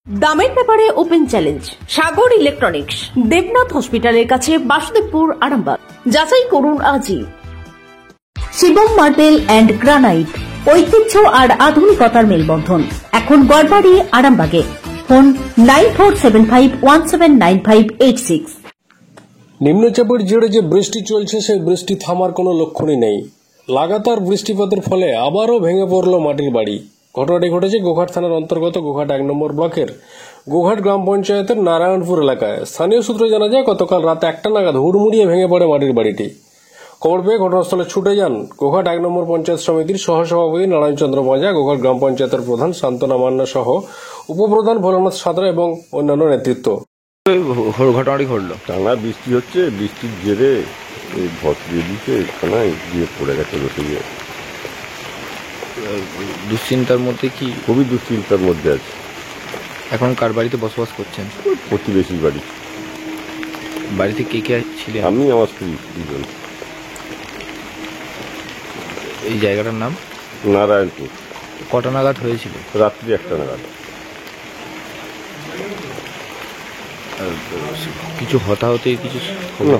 দামের ব্যাপারে open challenge সাগর electronics, Debnath হসপিটালের কাছে, বাসুদেবপুর, আরামবাগ। যাচাই করুন আজই। শিবম মার্বেল অ্যান্ড গ্রানাইট, ঐতিহ্য আর আধুনিকতার মেলবন্ধন, এখন গড়বাড়ি, আরামবাগে। ফোন 9475179586। নিম্নচাপের জেরে যে বৃষ্টি চলছে, সেই বৃষ্টি থামার কোনো লক্ষণই নেই। লাগাতার বৃষ্টিপাতের ফলে আবারও ভেঙে পড়ল মাটির বাড়ি। ঘটনাটি ঘটেছে গোঘাট থানার অন্তর্গত গোঘাট 1 নম্বর ব্লকের গোঘাট গ্রাম পঞ্চায়েতের নারায়ণপুর এলাকায়। স্থানীয় সূত্রে জানা যায়, গতকাল রাত 1টা নাগাদ হুড়মুড়িয়ে ভেঙে পড়ে মাটির বাড়িটি। খবর পেয়ে ঘটনাস্থলে ছুটে যান গোঘাট 1 নম্বর পঞ্চায়েত সমিতির সহসভাপতি নারায়ণ চন্দ্র মাজা, গোঘাট গ্রাম পঞ্চায়েতের প্রধান শান্তনা মান্না সহ উপপ্রধান ভোলানাথ সাঁতরা এবং অন্যান্য নেতৃত্ব। ঘটনাটি ঘটলো, টানা বৃষ্টি হচ্ছে, বৃষ্টির জেরে এই ভদ্রিয়ে দিকে থানায় গিয়ে পড়ে গেছে, বসে গিয়ে দুশ্চিন্তার মধ্যে কি? খুবই দুশ্চিন্তার মধ্যে আছে। এখন কার বাড়িতে বসবাস করছেন? প্রতিবেশী বাড়ি। বাড়িতে কে কে ছিলেন? আমি, আমার স্ত্রী, দুজন। এই জায়গাটার নাম নারায়ণপুর। কটা নাগাদ হয়েছিল? রাত্রি 1টা নাগাদ। কিছু হতাহতে কিছু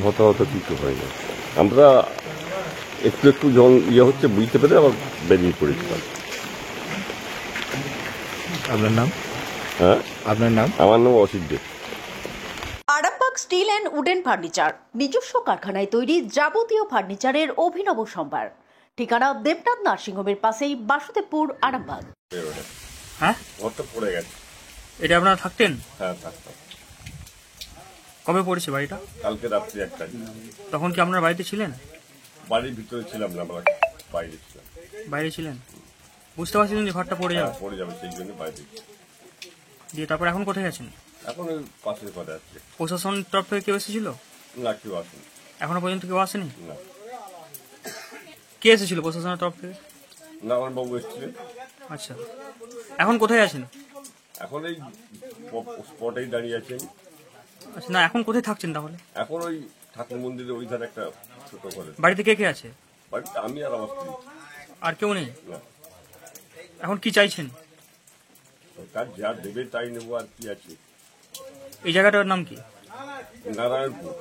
হতাহত কিছু হয় না। আমরা একটু একটু জল হচ্ছে বুঝতে পেরে আবার বেরিয়ে পড়েছিলাম। আপনার নাম? হ্যাঁ, আপনার নাম? আমার নাম Asit Deb. Arambagh steel and wooden furniture, নিজস্ব কারখানায় তৈরি যাবতীয় ফার্নিচারের অভিনব সম্ভার। ঠিকানা দেবনাথ নার্সিংহোমের পাশেই, বাসুদেবপুর, আরামবাগ। হ্যাঁ, ঘরটা পড়ে গেছে। এটা আপনারা থাকতেন? হ্যাঁ, থাকতাম। কবে পড়েছে বাড়িটা? কালকে রাত্রি 1টা। তখন কি আপনারা বাড়িতে ছিলেন? বাড়ির ভিতরে ছিলাম না, আমরা বাইরে ছিলাম। বাইরে ছিলেন? বুঝতে পারছিলেন যে ঘরটা পড়ে যাবে? পড়ে যাবে, সেই জন্য বাইরে। দিয়ে তারপর এখন কোথায় আছেন? এখন ওই পাশের ঘরে আছে। প্রশাসনের তরফ থেকে কেউ এসেছিল? না, কেউ আসেনি। এখনো পর্যন্ত কেউ আসেনি? না। কে এসেছিল প্রশাসনের তরফ থেকে? না, আমার বাবু এসেছিলেন। আচ্ছা, এখন কোথায় আছেন? এখন এই স্পটেই দাঁড়িয়ে আছেন। আচ্ছা, না এখন কোথায় থাকছেন তাহলে? এখন ওই ঠাকুর মন্দিরের ওই ধারে একটা ছোট ঘরে। বাড়িতে কে কে আছে? বাড়িতে আমি আর আমার স্ত্রী। আর কেউ নেই? না। এখন কি চাইছেন? তার যা দেবে তাই নেবো, আর কি আছে। এই জায়গাটার নাম কি? নারায়ণপুর।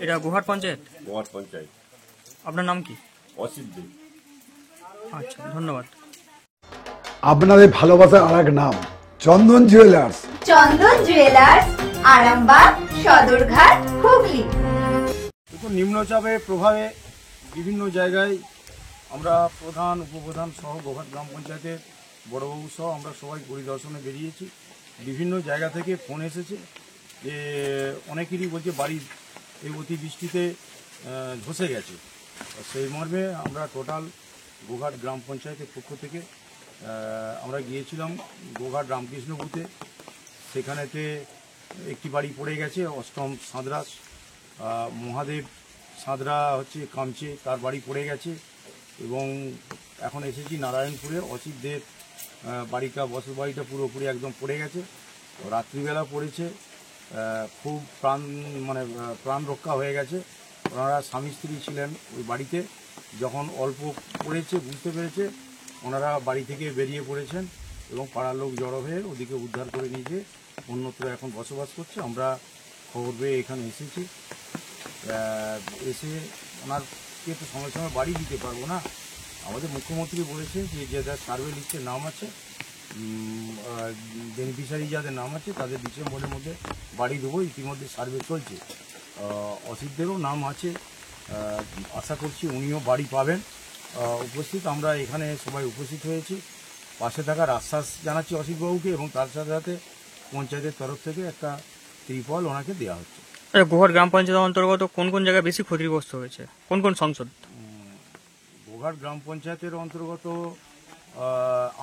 এটা গোঘাট পঞ্চায়েত? গোঘাট পঞ্চায়েত। আপনার নাম কি? অসিত দেব। আচ্ছা, ধন্যবাদ। আপনাদের ভালোবাসার আর এক নাম চন্দন জুয়েলার্স। চন্দন জুয়েলার্স, আরামবাগ, সদরঘাট, হুগলি। নিম্নচাপের প্রভাবে বিভিন্ন জায়গায় আমরা প্রধান, উপপ্রধান সহ গোঘাট গ্রাম পঞ্চায়েতের বড়বাবু সহ আমরা সবাই পরিদর্শনে বেরিয়েছি। বিভিন্ন জায়গা থেকে ফোন এসেছে যে অনেকেরই বলছে বাড়ির এই অতিবৃষ্টিতে ধসে গেছে। সেই মর্মে আমরা টোটাল গোঘাট গ্রাম পঞ্চায়েতের পক্ষ থেকে আমরা গিয়েছিলাম গোঘাট রামকৃষ্ণ বুথে। সেখানেতে একটি বাড়ি পড়ে গেছে, অষ্টম সাঁতরা মহাদেব সাঁতরা হচ্ছে কামচে, তার বাড়ি পড়ে গেছে। এবং এখন এসেছি নারায়ণপুরে অসিত দেব বাড়িটা, বসত বাড়িটা পুরোপুরি একদম পড়ে গেছে। রাত্রিবেলা পড়েছে, খুব প্রাণ রক্ষা হয়ে গেছে। ওনারা স্বামী স্ত্রী ছিলেন ওই বাড়িতে। যখন অল্প পড়েছে বুঝতে পেরেছে, ওনারা বাড়ি থেকে বেরিয়ে পড়েছেন এবং পাড়ার লোক জড়ো হয়ে ওদিকে উদ্ধার করে নিয়ে যেয়ে অন্যত্র এখন বসবাস করছে। আমরা খবর পেয়ে এখানে এসেছি। এসে ওনারকে তো সঙ্গে সঙ্গে বাড়ি দিতে পারবো না। আমাদের মুখ্যমন্ত্রী বলেছে যে যাদের সার্ভে লিস্টে নাম আছে, বেনিফিশিয়ারি যাদের নাম আছে, তাদের ডিসেম্বরের মধ্যে বাড়ি দেবো। ইতিমধ্যে সার্ভে চলছে, অসিতদেরও নাম আছে। আশা করছি উনিও বাড়ি পাবেন। উপস্থিত আমরা এখানে সবাই উপস্থিত হয়েছি, পাশে থাকার আশ্বাস জানাচ্ছি অসিতবাবুকে, এবং তার সাথে সাথে পঞ্চায়েতের তরফ থেকে একটা ত্রিপল ওনাকে দেওয়া হচ্ছে। গোঘাট গ্রাম পঞ্চায়েতের অন্তর্গত কোন কোন জায়গায় বেশি ক্ষতিগ্রস্ত হয়েছে? কোন কোন সংসদ? গোঘাট গ্রাম পঞ্চায়েতের অন্তর্গত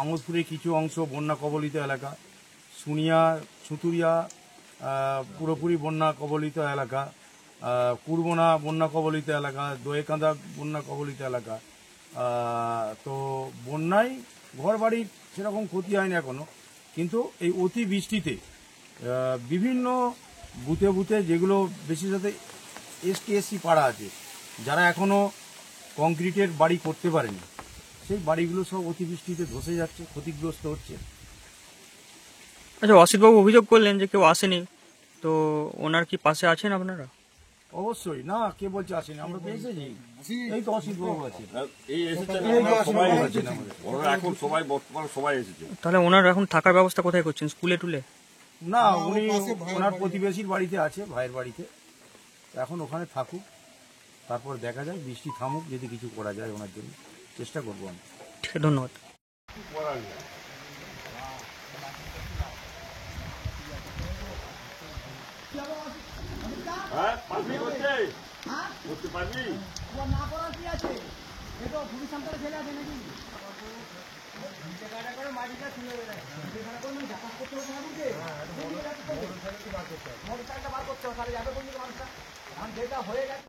আমোদপুরের কিছু অংশ বন্যা কবলিত এলাকা, সুনিয়া ছুতুরিয়া পুরোপুরি বন্যা কবলিত এলাকা, কুরবনা বন্যা কবলিত এলাকা, দোয়েকাঁদা বন্যা কবলিত এলাকা। তো বন্যায় ঘর বাড়ির সেরকম ক্ষতি হয়নি এখনো, কিন্তু এই অতি বৃষ্টিতে বিভিন্ন বুথে বুথে যেগুলো বিশেষত এসটি পাড়া আছে, যারা এখনো কংক্রিটের বাড়ি করতে পারেনি, সেই বাড়িগুলো সব অতিবৃষ্টিতে ধসে যাচ্ছে, ক্ষতিগ্রস্ত হচ্ছে। আচ্ছা, অসিতবাবু অভিযোগ করলেন যে কেউ আসেনি, তো ওনার কি পাশে আছেন আপনারা? অবশ্যই না, কে বলছে আসেনি, আমরা তো এসেছি, এই তো অসিত বাবু আছে। এই এসেছেন, এই তো অসিত সবাই বাবু এসেছে, আছেন আমাদের। ওরা এখন সবাই বর্তমানে সবাই এসেছে। তাহলে ওনার এখন থাকার ব্যবস্থা কোথায় করছেন, স্কুলে টুলে? না, উনি ওনার প্রতিবেশীর বাড়িতে আছে, ভাইয়ের বাড়িতে। এখন ওখানে থাকুক, তারপর দেখা যায়, বৃষ্টি থামুক, যদি কিছু করা যায় ওনার জন্য চেষ্টা করবো আমি। ঠিক আছে, ধন্যবাদ। হ্যাঁ, পারবি করতে? করতে পারবি?